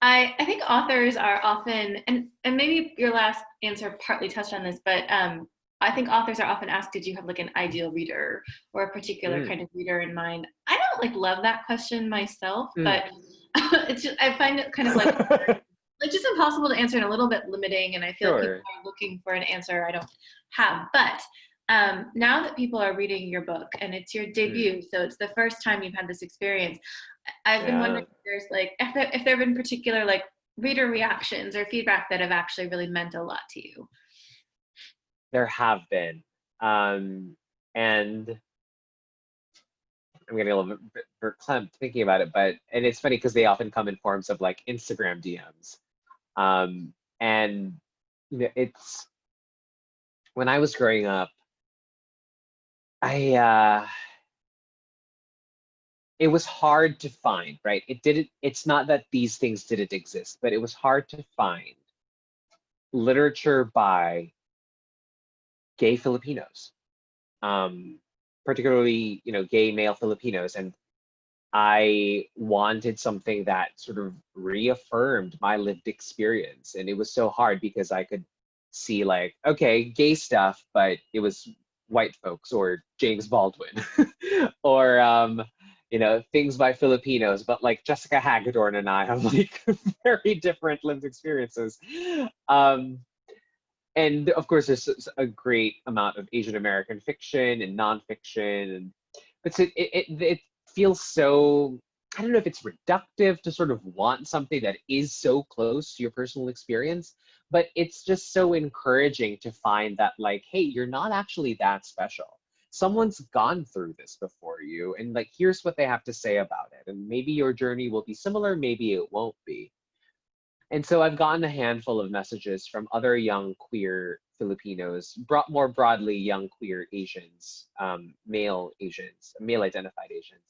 I think authors are often, and maybe your last answer partly touched on this, but I think authors are often asked, did you have like an ideal reader or a particular kind of reader in mind? I don't love that question myself, but it's just, I find it kind of like just impossible to answer and a little bit limiting. And I feel like people are looking for an answer I don't have. But now that people are reading your book and it's your debut, so it's the first time you've had this experience, I've been wondering if there's if there have been particular reader reactions or feedback that have actually really meant a lot to you.
There have been, and I'm getting a little bit verklempt thinking about it, and it's funny because they often come in forms of Instagram DMs, and it's, when I was growing up, it was hard to find, right? It's not that these things didn't exist, but it was hard to find literature by gay Filipinos, particularly, gay male Filipinos. And I wanted something that sort of reaffirmed my lived experience. And it was so hard because I could see okay, gay stuff, but it was white folks or James Baldwin or, things by Filipinos, but Jessica Hagedorn and I have very different lived experiences. And of course, there's a great amount of Asian American fiction and nonfiction, but it feels so, I don't know if it's reductive to sort of want something that is so close to your personal experience, but it's just so encouraging to find that hey, you're not actually that special. Someone's gone through this before you, and here's what they have to say about it. And maybe your journey will be similar, maybe it won't be. And so I've gotten a handful of messages from other young queer Filipinos, more broadly young queer Asians, male identified Asians.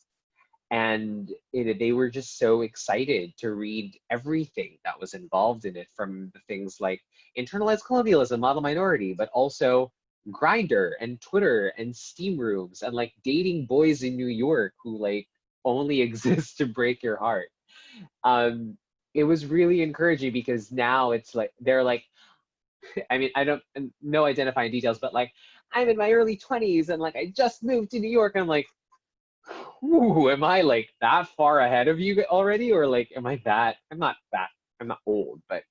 And they were just so excited to read everything that was involved in it, from the things like internalized colonialism, model minority, but also Grindr and Twitter and steam rooms and dating boys in New York who only exist to break your heart. It was really encouraging because now it's they're I mean, I don't know identifying details, but I'm in my early 20s and I just moved to New York, and I'm ooh, am I that far ahead of you already? Or am I that, I'm not old, but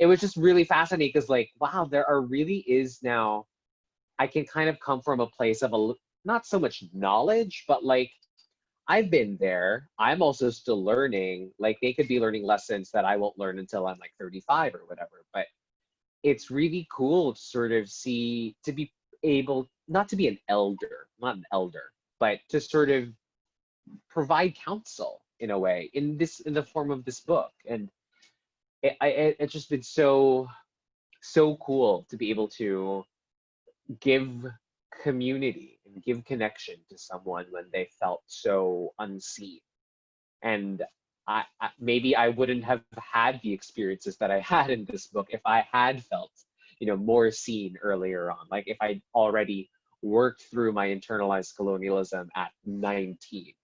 it was just really fascinating because wow, there really is now, I can kind of come from a place of not so much knowledge, but I've been there. I'm also still learning. They could be learning lessons that I won't learn until I'm 35 or whatever. But it's really cool to sort of to be able, not to be not an elder, but to sort of provide counsel in a way in the form of this book. And it's just been so cool to be able to give community and give connection to someone when they felt so unseen. And maybe I wouldn't have had the experiences that I had in this book if I had felt, more seen earlier on. Like if I'd already worked through my internalized colonialism at 19.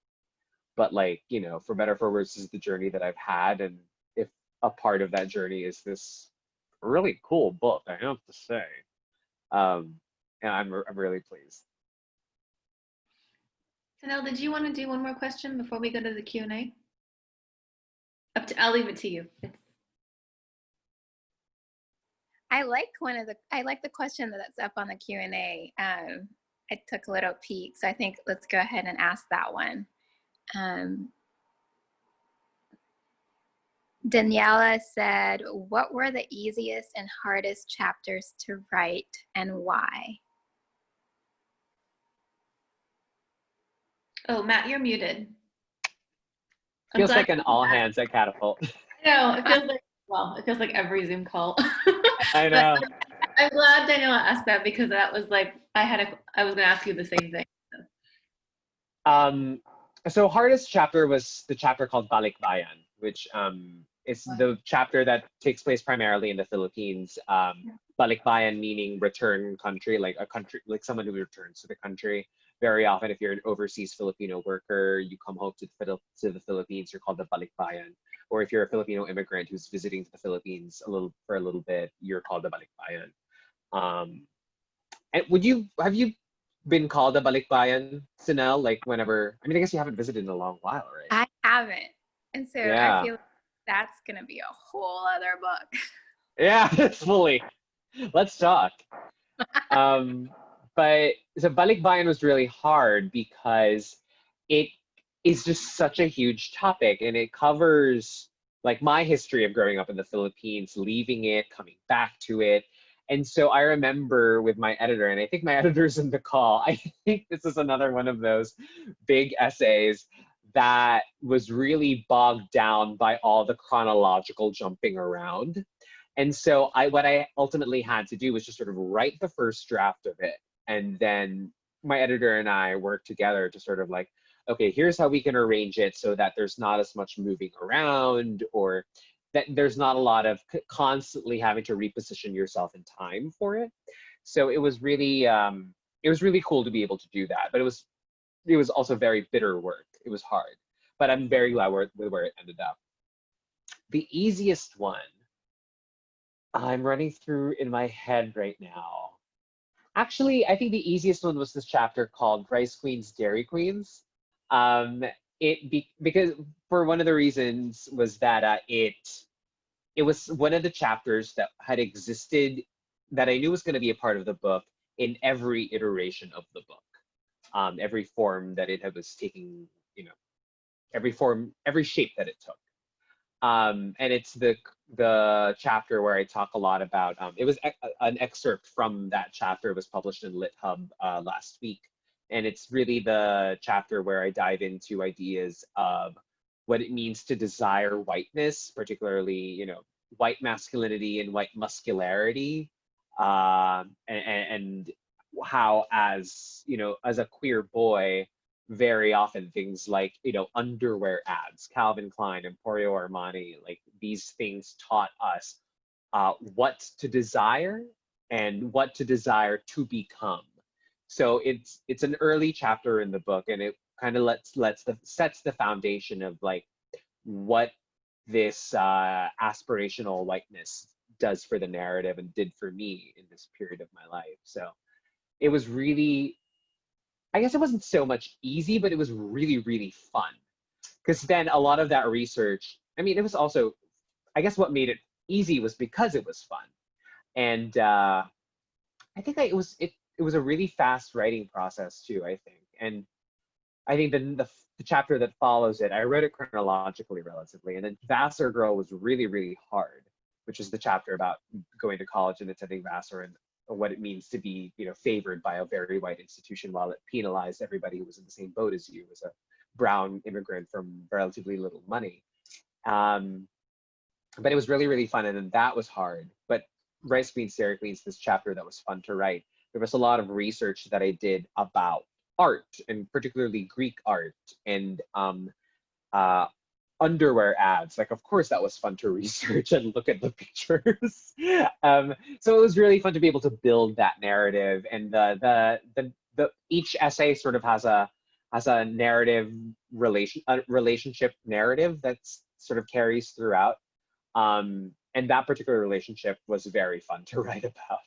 But like, for better or for worse, this is the journey that I've had. And if a part of that journey is this really cool book, I have to say. And I'm really pleased.
Cinelle, did you want to do one more question before we go to the Q&A? I'll leave it to you.
I like the question that's up on the Q&A. I took a little peek, so I think let's go ahead and ask that one. Daniela said, what were the easiest and hardest chapters to write and why?
Oh, Matt, you're muted.
Feels like an all hands at Catapult.
No, it feels like every Zoom call.
I know.
I'm glad Daniela asked that, because that was like, I was gonna ask you the same thing.
So hardest chapter was the chapter called Balikbayan, which is the chapter that takes place primarily in the Philippines. Balikbayan meaning return country, like a country, like someone who returns to the country. Very often, if you're an overseas Filipino worker, you come home to the Philippines, you're called the Balikbayan. Or if you're a Filipino immigrant who's visiting the Philippines for a little bit, you're called the Balikbayan. And have you been called a Balikbayan, Cinelle? Like whenever, I guess you haven't visited in a long while, right?
I haven't. And so
Yeah.
I feel like that's going to be a whole other book.
Yeah, fully. Let's talk. But so Balikbayan was really hard because it is just such a huge topic, and it covers like my history of growing up in the Philippines, leaving it, coming back to it. And so I remember with my editor, and I think my editor's in the call, I think this is another one of those big essays that was really bogged down by all the chronological jumping around. And so what I ultimately had to do was just sort of write the first draft of it. And then my editor and I worked together to sort of like, okay, here's how we can arrange it so that there's not as much moving around, or that there's not a lot of constantly having to reposition yourself in time for it. So it was really cool to be able to do that. But it was also very bitter work. It was hard, but I'm very glad with where it ended up. The easiest one, I'm running through in my head right now. Actually, I think the easiest one was this chapter called Rice Queens, Dairy Queens. Because for one of the reasons was that it was one of the chapters that had existed that I knew was going to be a part of the book in every iteration of the book, every form that it was taking, every shape that it took. And it's the chapter where I talk a lot about, it was an excerpt from that chapter. It was published in LitHub last week. And it's really the chapter where I dive into ideas of what it means to desire whiteness, particularly, white masculinity and white muscularity, and how as a queer boy, very often things like underwear ads, Calvin Klein, Emporio Armani, like these things taught us what to desire and what to desire to become. So it's an early chapter in the book, and it kind of sets the foundation of like what this aspirational whiteness does for the narrative and did for me in this period of my life. So it was really, I guess it wasn't so much easy, but it was really, really fun. Because then a lot of that research, it was also, I guess what made it easy was because it was fun. And I think it was a really fast writing process too, I think. And I think the chapter that follows it, I read it chronologically relatively. And then Vassar Girl was really, really hard, which is the chapter about going to college and attending Vassar and what it means to be, favored by a very white institution while it penalized everybody who was in the same boat as you, as a brown immigrant from relatively little money. But it was really, really fun. And then that was hard. But Rice Beans, Dairy Queens, this chapter that was fun to write. There was a lot of research that I did about art, and particularly Greek art, and uh, underwear ads. Like, of course, that was fun to research and look at the pictures. So it was really fun to be able to build that narrative. And the each essay sort of has a narrative relationship narrative that's sort of carries throughout. And that particular relationship was very fun to write about.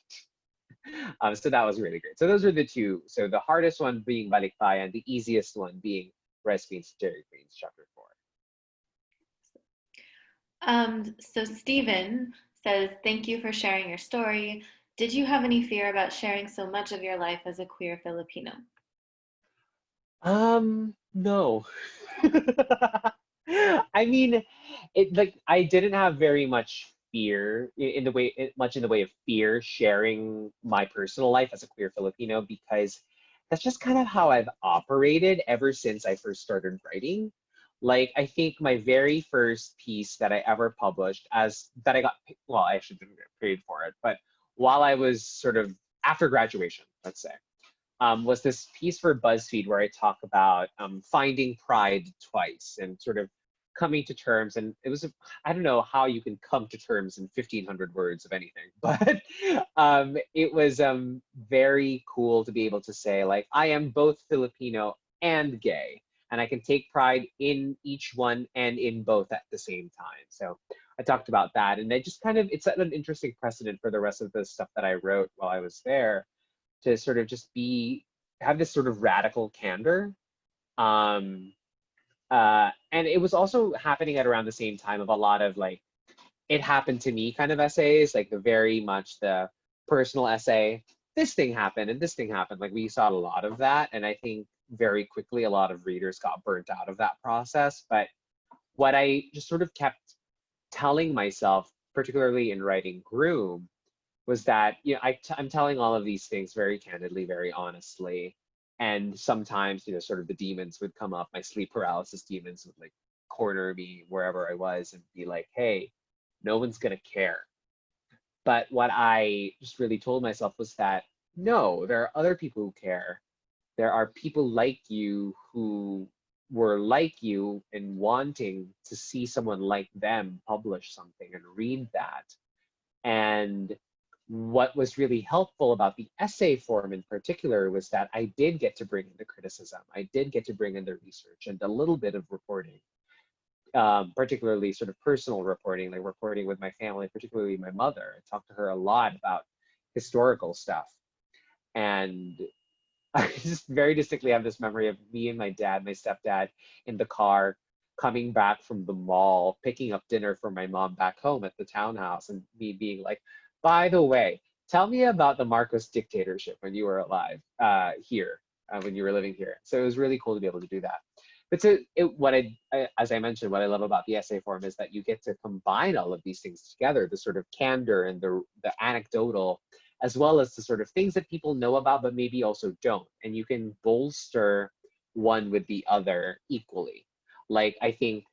So that was really great. So those are the two. So the hardest one being Balikbayan, and the easiest one being Rice Beans, Dairy Queens, chapter 4.
So Stephen says, thank you for sharing your story. Did you have any fear about sharing so much of your life as a queer Filipino?
No. I mean, I didn't have very much fear in the way, much in the way of fear sharing my personal life as a queer Filipino, because that's just kind of how I've operated ever since I first started writing. Like, I think my very first piece that I ever published, well, I actually didn't get paid for it, but while I was sort of after graduation, let's say, was this piece for BuzzFeed where I talk about finding pride twice and sort of coming to terms. And it was, I don't know how you can come to terms in 1,500 words of anything, but it was very cool to be able to say, like, I am both Filipino and gay, and I can take pride in each one and in both at the same time. So I talked about that, and I just kind of, it set an interesting precedent for the rest of the stuff that I wrote while I was there, to sort of just have this sort of radical candor. And it was also happening at around the same time of a lot of like, it happened to me kind of essays, like very much the personal essay, this thing happened and this thing happened. Like, we saw a lot of that. And I think very quickly a lot of readers got burnt out of that process. But what I just sort of kept telling myself, particularly in writing Groom, was that, you know, I'm telling all of these things very candidly, very honestly. And sometimes, you know, sort of the demons would come up, my sleep paralysis demons would like corner me wherever I was and be like, hey, no one's gonna care. But what I just really told myself was that, no, there are other people who care. There are people like you who were like you and wanting to see someone like them publish something and read that. And what was really helpful about the essay form in particular was that I did get to bring in the criticism. I did get to bring in the research and a little bit of reporting, particularly sort of personal reporting, like reporting with my family, particularly my mother. I talked to her a lot about historical stuff. And I just very distinctly have this memory of me and my dad, my stepdad, in the car coming back from the mall, picking up dinner for my mom back home at the townhouse, and me being like, by the way, tell me about the Marcos dictatorship when you were alive here, when you were living here. So it was really cool to be able to do that. But as I mentioned, what I love about the essay form is that you get to combine all of these things together, the sort of candor and the anecdotal, as well as the sort of things that people know about, but maybe also don't. And you can bolster one with the other equally. Like, I think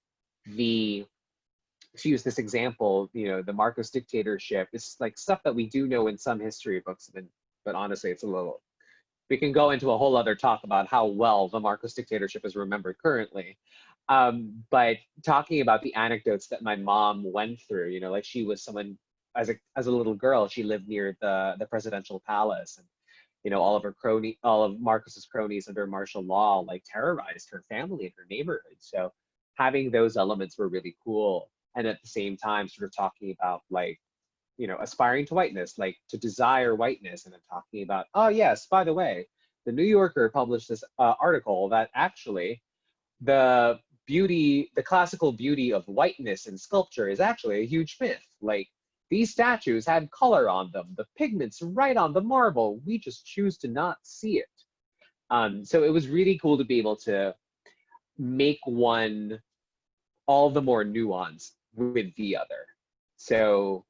to use this example, you know, the Marcos dictatorship is like stuff that we do know in some history books, but honestly, we can go into a whole other talk about how well the Marcos dictatorship is remembered currently. But talking about the anecdotes that my mom went through, you know, like she was someone, as a little girl, she lived near the presidential palace, and you know, all of Marcos's cronies under martial law like terrorized her family and her neighborhood. So having those elements were really cool. And at the same time, sort of talking about like, you know, aspiring to whiteness, like to desire whiteness, and then talking about, oh yes, by the way, the New Yorker published this article that actually the classical beauty of whiteness in sculpture is actually a huge myth. Like, these statues had color on them, the pigments right on the marble. We just choose to not see it. So it was really cool to be able to make one all the more nuanced with the other. So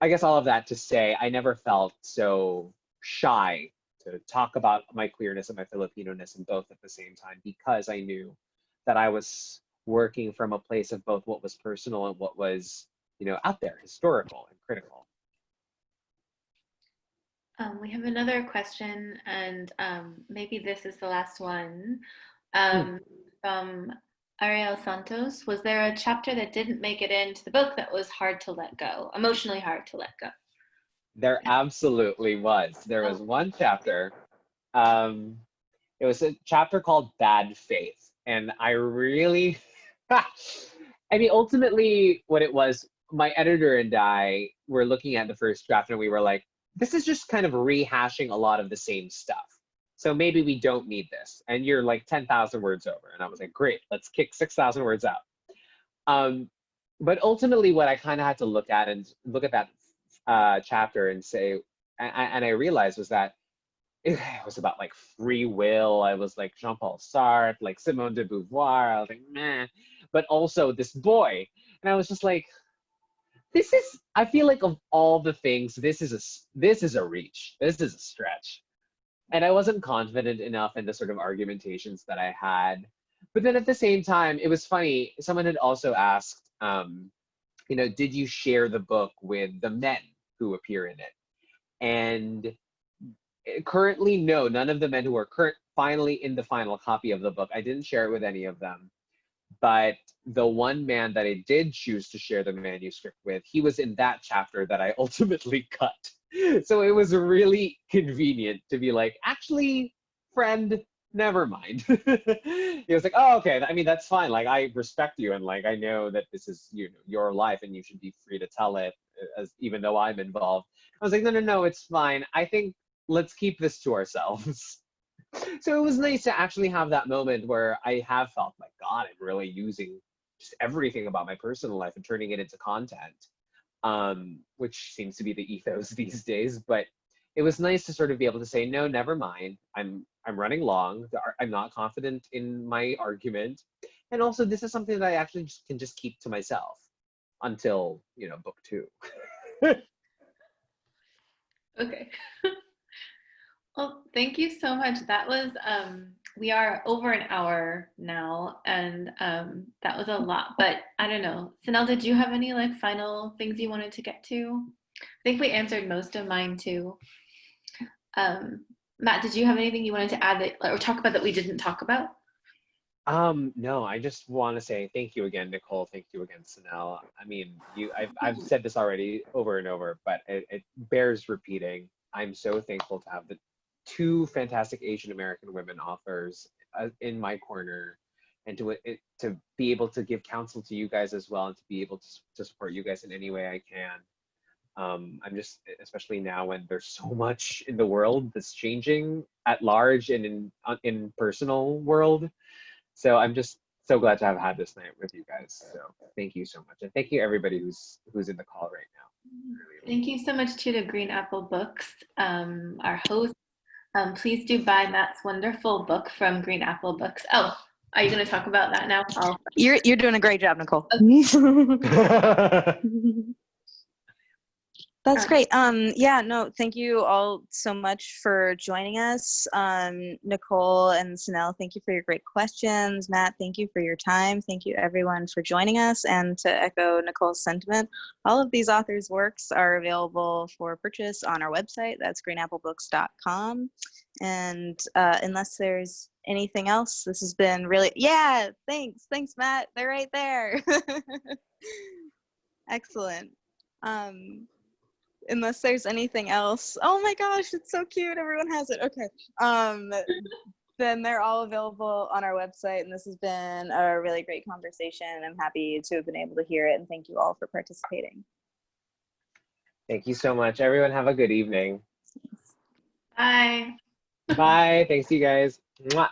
I guess all of that to say, I never felt so shy to talk about my queerness and my Filipino-ness in both at the same time, because I knew that I was working from a place of both what was personal and what was, out there, historical and critical.
We have another question, and maybe this is the last one. From Ariel Santos. Was there a chapter that didn't make it into the book that was hard to let go, emotionally hard to let go?
There absolutely was. There was one chapter. It was a chapter called Bad Faith. And I really, I mean, ultimately, what it was, my editor and I were looking at the first draft and we were like, this is just kind of rehashing a lot of the same stuff. So maybe we don't need this. And you're like 10,000 words over. And I was like, great, let's kick 6,000 words out. But ultimately, what I kind of had to look at that chapter and say, and I realized was that it was about like free will. I was like Jean-Paul Sartre, like Simone de Beauvoir. I was like, meh. But also this boy. And I was just like, I feel like of all the things, this is a reach. This is a stretch. And I wasn't confident enough in the sort of argumentations that I had. But then at the same time, it was funny. Someone had also asked, did you share the book with the men who appear in it? And currently, no, none of the men who are finally in the final copy of the book. I didn't share it with any of them. But the one man that I did choose to share the manuscript with, he was in that chapter that I ultimately cut. So it was really convenient to be like, actually, friend, never mind. He was like, oh, okay. I mean, that's fine. Like, I respect you. And like, I know that this is your life and you should be free to tell it, even though I'm involved. I was like, no, it's fine. I think let's keep this to ourselves. So it was nice to actually have that moment where I have felt like, God, I'm really using just everything about my personal life and turning it into content, which seems to be the ethos these days. But it was nice to sort of be able to say, no, never mind. I'm running long. I'm not confident in my argument. And also, this is something that I actually can just keep to myself until, book 2.
Okay. Well, thank you so much. That was, we are over an hour now, and that was a lot, but I don't know. Cinelle, did you have any like final things you wanted to get to? I think we answered most of mine too. Matt, did you have anything you wanted to add or talk about that we didn't talk about?
No, I just want to say thank you again, Nicole. Thank you again, Cinelle. I mean, I've said this already over and over, but it bears repeating. I'm so thankful to have the 2 fantastic Asian American women authors in my corner, and to be able to give counsel to you guys as well, and to be able to support you guys in any way I can. I'm just, especially now when there's so much in the world that's changing at large and in personal world. So I'm just so glad to have had this night with you guys. So thank you so much. And thank you everybody who's in the call right now.
Thank you so much to Green Apple Books, our host. Please do buy Matt's wonderful book from Green Apple Books. Oh, are you going to talk about that now?
You're doing a great job, Nicole. That's great. Yeah, no, thank you all so much for joining us. Nicole and Cinelle, thank you for your great questions. Matt, thank you for your time. Thank you everyone for joining us. And to echo Nicole's sentiment, all of these authors' works are available for purchase on our website. That's greenapplebooks.com. And unless there's anything else, this has been really, yeah, thanks, Matt. They're right there. Excellent. Unless there's anything else. Oh my gosh, it's so cute. Everyone has it. Okay. Then they're all available on our website. And this has been a really great conversation. I'm happy to have been able to hear it. And thank you all for participating.
Thank you so much. Everyone have a good evening.
Bye.
Bye. Thanks, you guys. Mwah.